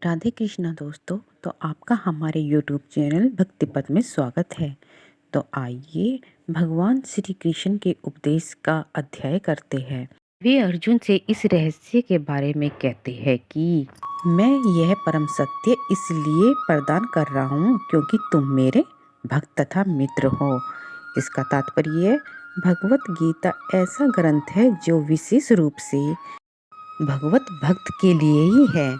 राधे कृष्णा दोस्तों। तो आपका हमारे YouTube चैनल भक्ति पथ में स्वागत है। तो आइए भगवान श्री कृष्ण के उपदेश का अध्याय करते हैं। वे अर्जुन से इस रहस्य के बारे में कहते हैं कि मैं यह परम सत्य इसलिए प्रदान कर रहा हूँ क्योंकि तुम मेरे भक्त तथा मित्र हो। इसका तात्पर्य भगवत गीता ऐसा ग्रंथ है जो विशेष रूप से भगवत भक्त के लिए ही है।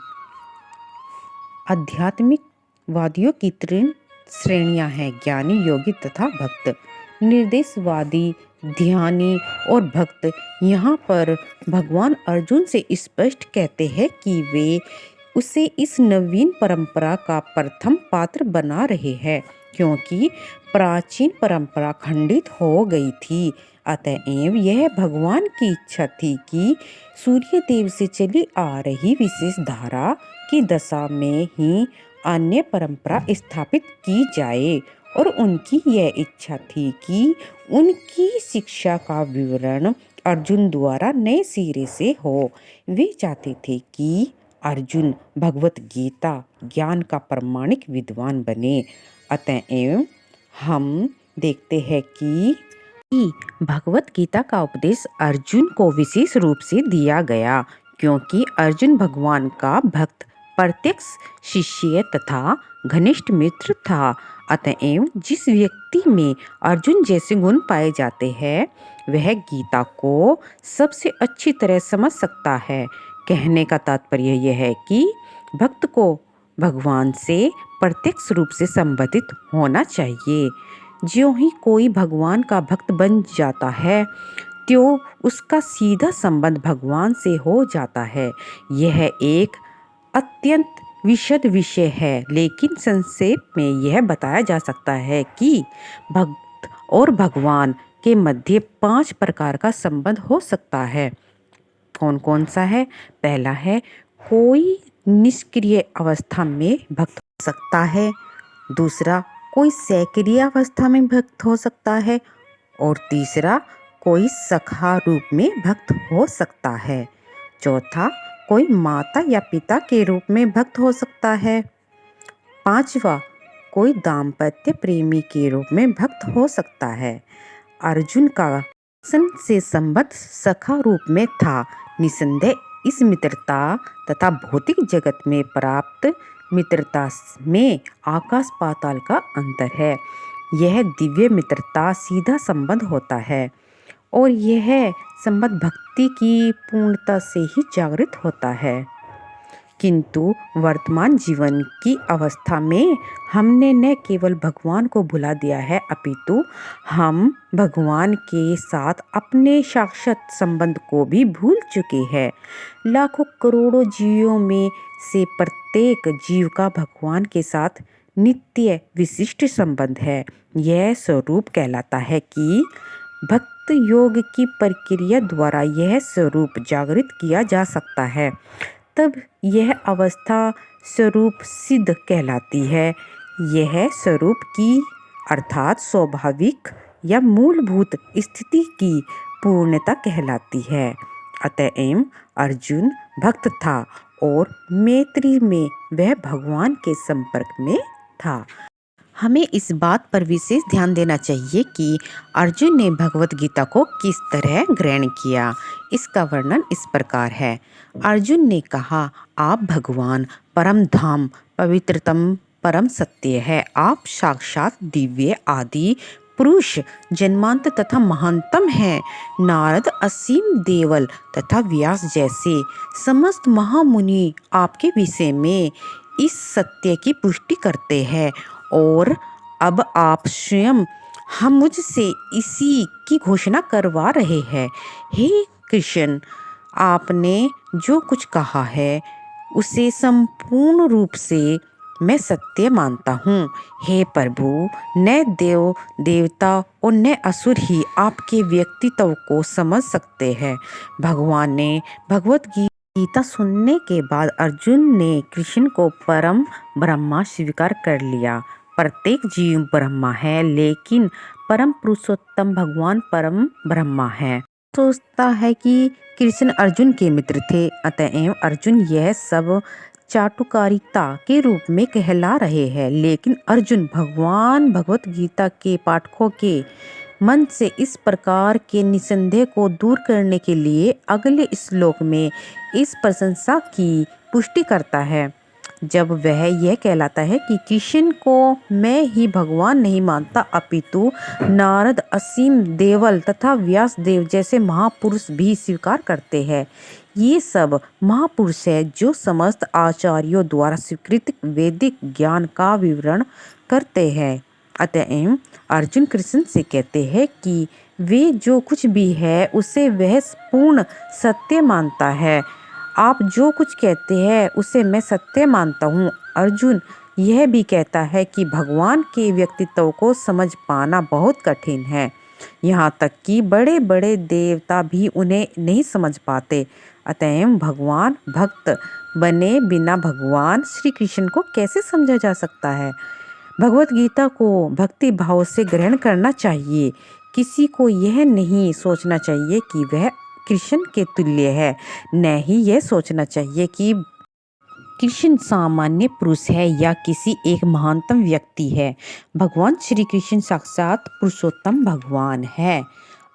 आध्यात्मिक वादियों की तीन श्रेणियां हैं: ज्ञानी, योगी तथा भक्त। निर्देशवादी, ध्यानी और भक्त यहाँ पर भगवान अर्जुन से स्पष्ट कहते हैं कि वे उसे इस नवीन परंपरा का प्रथम पात्र बना रहे हैं क्योंकि प्राचीन परंपरा खंडित हो गई थी। अतएव यह भगवान की इच्छा थी कि सूर्य देव से चली आ रही विशेष धारा की दशा में ही अन्य परंपरा स्थापित की जाए और उनकी यह इच्छा थी कि उनकी शिक्षा का विवरण अर्जुन द्वारा नए सिरे से हो। वे चाहते थे कि अर्जुन भगवत गीता ज्ञान का प्रमाणिक विद्वान बने। अतएव हम देखते हैं कि भगवत गीता का उपदेश अर्जुन को विशेष रूप से दिया गया क्योंकि अर्जुन भगवान का भक्त, प्रत्यक्ष शिष्य तथा घनिष्ठ मित्र था। अतएव जिस व्यक्ति में अर्जुन जैसे गुण पाए जाते हैं वह गीता को सबसे अच्छी तरह समझ सकता है। कहने का तात्पर्य यह है कि भक्त को भगवान से प्रत्यक्ष रूप से संबंधित होना चाहिए। ज्यों ही कोई भगवान का भक्त बन जाता है त्यों उसका सीधा संबंध भगवान से हो जाता है। यह एक अत्यंत विशद विषय है, लेकिन संक्षेप में यह बताया जा सकता है कि भक्त और भगवान के मध्य 5 प्रकार का संबंध हो सकता है। कौन कौन सा है? पहला है, कोई निष्क्रिय अवस्था में भक्त हो सकता है। दूसरा, कोई सक्रिय अवस्था में भक्त हो सकता है। और तीसरा, कोई सखा रूप में भक्त हो सकता है। चौथा, कोई माता या पिता के रूप में भक्त हो सकता है। पांचवा, कोई दाम्पत्य प्रेमी के रूप में भक्त हो सकता है। अर्जुन का कृष्ण से संबंध सखा रूप में था। निसंदेह इस मित्रता तथा भौतिक जगत में प्राप्त मित्रता में आकाश पाताल का अंतर है। यह दिव्य मित्रता सीधा संबंध होता है और यह संबंध भक्ति की पूर्णता से ही जागृत होता है। किंतु वर्तमान जीवन की अवस्था में हमने न केवल भगवान को भुला दिया है अपितु हम भगवान के साथ अपने साक्षात संबंध को भी भूल चुके हैं। लाखों करोड़ों जीवों में से प्रत्येक जीव का भगवान के साथ नित्य विशिष्ट संबंध है। यह स्वरूप कहलाता है कि भक्त योग की प्रक्रिया द्वारा यह स्वरूप जागृत किया जा सकता है। तब यह अवस्था स्वरूप सिद्ध कहलाती है। यह स्वरूप की अर्थात स्वाभाविक या मूलभूत स्थिति की पूर्णता कहलाती है। अतएव अर्जुन भक्त था और मैत्री में वह भगवान के संपर्क में था। हमें इस बात पर विशेष ध्यान देना चाहिए कि अर्जुन ने भगवत गीता को किस तरह ग्रहण किया। इसका वर्णन इस प्रकार है। अर्जुन ने कहा, आप भगवान परम धाम पवित्रतम परम सत्य है। आप साक्षात दिव्य आदि पुरुष, जन्मांत तथा महानतम है। नारद, असीम देवल तथा व्यास जैसे समस्त महामुनि आपके विषय में इस सत्य की पुष्टि करते हैं और अब आप स्वयं हम मुझसे इसी की घोषणा करवा रहे हैं। हे कृष्ण, आपने जो कुछ कहा है उसे संपूर्ण रूप से मैं सत्य मानता हूँ। हे प्रभु, न देव देवता और न असुर ही आपके व्यक्तित्व को समझ सकते हैं। भगवान ने भगवत गीता सुनने के बाद अर्जुन ने कृष्ण को परम ब्रह्मा स्वीकार कर लिया। प्रत्येक जीव ब्रह्मा है, लेकिन परम पुरुषोत्तम भगवान परम ब्रह्मा है। सोचता है कि कृष्ण अर्जुन के मित्र थे। अतएव अर्जुन यह सब चाटुकारिता के रूप में कहला रहे हैं, लेकिन अर्जुन भगवान भगवत गीता के पाठकों के मन से इस प्रकार के निसंदेह को दूर करने के लिए अगले श्लोक में इस प्रशंसा की पुष्टि करता है, जब वह यह कहलाता है कि कृष्ण को मैं ही भगवान नहीं मानता, अपितु नारद, असीम देवल तथा व्यास देव जैसे महापुरुष भी स्वीकार करते हैं। ये सब महापुरुष है जो समस्त आचार्यों द्वारा स्वीकृत वैदिक ज्ञान का विवरण करते हैं। अतएव अर्जुन कृष्ण से कहते हैं कि वे जो कुछ भी है उसे वह पूर्ण सत्य मानता है। आप जो कुछ कहते हैं उसे मैं सत्य मानता हूँ। अर्जुन यह भी कहता है कि भगवान के व्यक्तित्व को समझ पाना बहुत कठिन है, यहाँ तक कि बड़े बड़े देवता भी उन्हें नहीं समझ पाते। अतएव भगवान भक्त बने बिना भगवान श्री कृष्ण को कैसे समझा जा सकता है। भगवत गीता को भक्ति भाव से ग्रहण करना चाहिए। किसी को यह नहीं सोचना चाहिए कि वह कृष्ण के तुल्य है, न ही यह सोचना चाहिए कि कृष्ण सामान्य पुरुष है या किसी एक महानतम व्यक्ति है। भगवान श्री कृष्ण साक्षात पुरुषोत्तम भगवान है।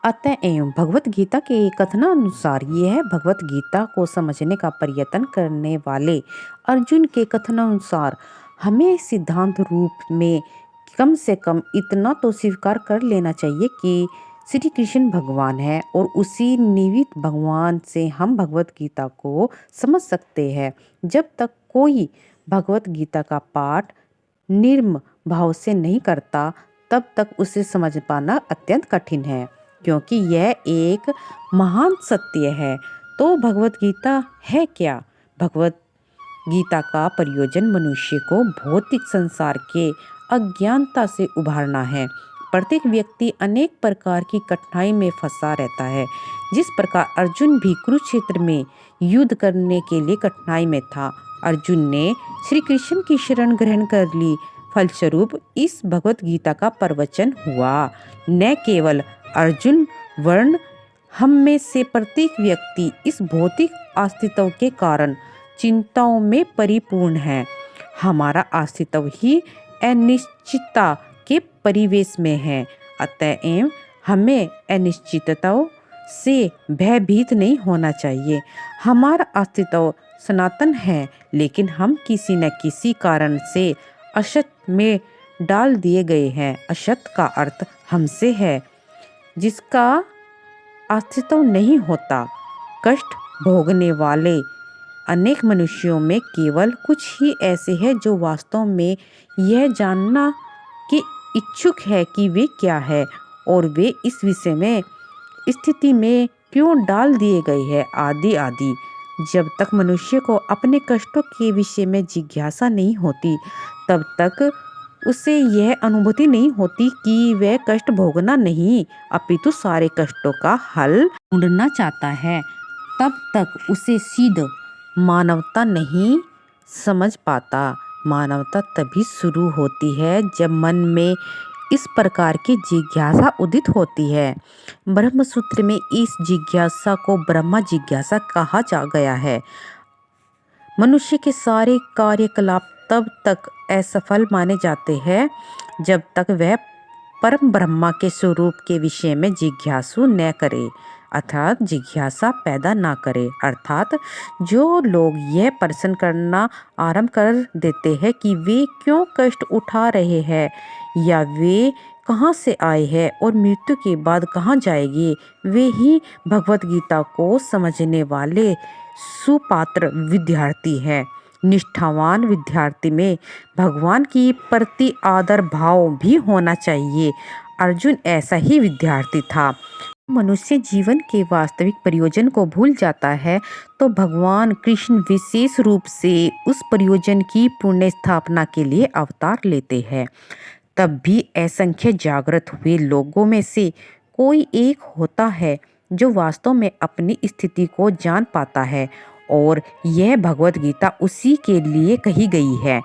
अतएव भगवत गीता के कथनानुसार यह भगवत गीता को समझने का प्रयत्न करने वाले अर्जुन के कथनानुसार हमें सिद्धांत रूप में कम से कम इतना तो स्वीकार कर लेना चाहिए कि श्री कृष्ण भगवान है और उसी निमित्त भगवान से हम भगवत गीता को समझ सकते हैं। जब तक कोई भगवत गीता का पाठ निर्म भाव से नहीं करता, तब तक उसे समझ पाना अत्यंत कठिन है, क्योंकि यह एक महान सत्य है। तो भगवत गीता है क्या? भगवत गीता का प्रयोजन मनुष्य को भौतिक संसार के अज्ञानता से उभारना है। प्रत्येक व्यक्ति अनेक प्रकार की कठिनाई में फंसा रहता है। जिस प्रकार अर्जुन भी कुरुक्षेत्र में युद्ध करने के लिए कठिनाई में था, अर्जुन ने श्री कृष्ण की शरण ग्रहण कर ली। फलस्वरूप इस भगवत गीता का प्रवचन हुआ। न केवल अर्जुन वर्ण हम में से प्रत्येक व्यक्ति इस भौतिक अस्तित्व के कारण चिंताओं में परिपूर्ण है। हमारा अस्तित्व ही अनिश्चितता के परिवेश में है। अतएव हमें अनिश्चितताओं से भयभीत नहीं होना चाहिए। हमारा अस्तित्व सनातन है, लेकिन हम किसी न किसी कारण से असत में डाल दिए गए हैं। असत का अर्थ हमसे है, जिसका अस्तित्व नहीं होता। कष्ट भोगने वाले अनेक मनुष्यों में केवल कुछ ही ऐसे हैं जो वास्तव में यह जानना कि इच्छुक है कि वे क्या है और वे इस विषय में स्थिति में क्यों डाल दिए गए हैं, आदि आदि। जब तक मनुष्य को अपने कष्टों के विषय में जिज्ञासा नहीं होती, तब तक उसे यह अनुभूति नहीं होती कि वह कष्ट भोगना नहीं, अपितु सारे कष्टों का हल ढूंढना चाहता है। तब तक उसे सीध मानवता नहीं समझ पाता। मानवता तभी शुरू होती है जब मन में इस प्रकार की जिज्ञासा उदित होती है। ब्रह्मसूत्र में इस जिज्ञासा को ब्रह्म जिज्ञासा कहा जा गया है। मनुष्य के सारे कार्यकलाप तब तक असफल माने जाते हैं जब तक वह परम ब्रह्मा के स्वरूप के विषय में जिज्ञासु न करे, अर्थात जिज्ञासा पैदा ना करे। अर्थात जो लोग यह प्रश्न करना आरंभ कर देते हैं कि वे क्यों कष्ट उठा रहे हैं या वे कहाँ से आए हैं और मृत्यु के बाद कहाँ जाएंगे, वे ही भगवत गीता को समझने वाले सुपात्र विद्यार्थी हैं। निष्ठावान विद्यार्थी में भगवान की प्रति आदर भाव भी होना चाहिए। अर्जुन ऐसा ही विद्यार्थी था। मनुष्य जीवन के वास्तविक प्रयोजन को भूल जाता है तो भगवान कृष्ण विशेष रूप से उस प्रयोजन की पुण्य स्थापना के लिए अवतार लेते हैं। तब भी असंख्य जागृत हुए लोगों में से कोई एक होता है जो वास्तव में अपनी स्थिति को जान पाता है, और यह भगवत गीता उसी के लिए कही गई है।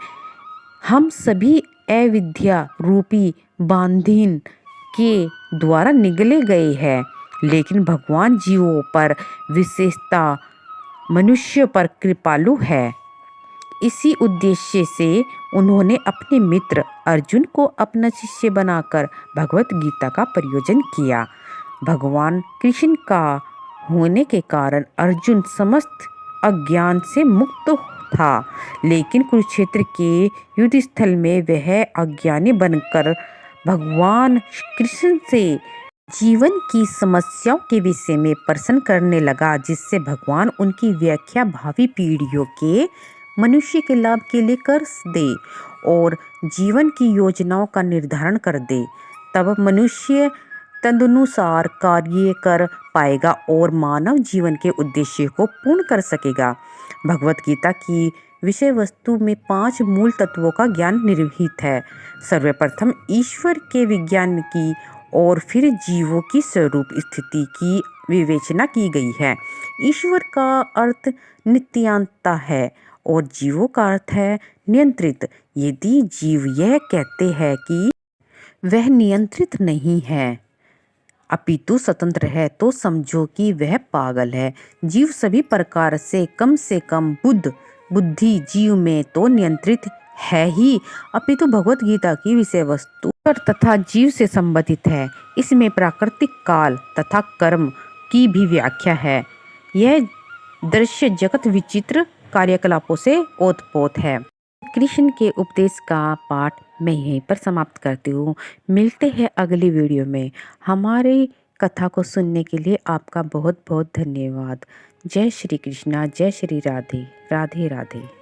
हम सभी अविद्या रूपी बांधन के द्वारा निगले गए हैं, लेकिन भगवान जीवों पर विशेषता मनुष्य पर कृपालु है। इसी उद्देश्य से उन्होंने अपने मित्र अर्जुन को अपना शिष्य बनाकर भगवत गीता का प्रयोजन किया। भगवान कृष्ण का होने के कारण अर्जुन समस्त अज्ञान से मुक्त था, लेकिन कुरुक्षेत्र के युद्ध स्थल में वह अज्ञानी बनकर भगवान कृष्ण से जीवन की समस्याओं के विषय में प्रश्न करने लगा, जिससे भगवान उनकी व्याख्या भावी पीढ़ियों के मनुष्य के लाभ के लिए कर दे और जीवन की योजनाओं का निर्धारण कर दे। तब मनुष्य तदनुसार कार्य कर पाएगा और मानव जीवन के उद्देश्य को पूर्ण कर सकेगा। भगवत गीता की विषय वस्तु में 5 मूल तत्वों का ज्ञान निहित है। सर्वप्रथम ईश्वर के विज्ञान की और फिर जीवों की स्वरूप स्थिति की विवेचना की गई है। ईश्वर का अर्थ नित्यांतता है और जीवों का अर्थ है नियंत्रित। यदि जीव यह कहते हैं कि वह नियंत्रित नहीं है अपितु स्वतंत्र है, तो समझो कि वह पागल है। जीव सभी प्रकार से कम बुद्धि जीव में तो नियंत्रित है ही, अपितु भगवत गीता की विषय वस्तु तथा जीव से संबंधित है। इसमें प्राकृतिक काल तथा कर्म की भी व्याख्या है। यह दृश्य जगत विचित्र कार्यकलापों से ओतप्रोत है। कृष्ण के उपदेश का पाठ मैं यहीं पर समाप्त करती हूँ। मिलते हैं अगली वीडियो में। हमारे कथा को सुनने के लिए आपका बहुत बहुत धन्यवाद। जय श्री कृष्णा, जय श्री राधे, राधे राधे।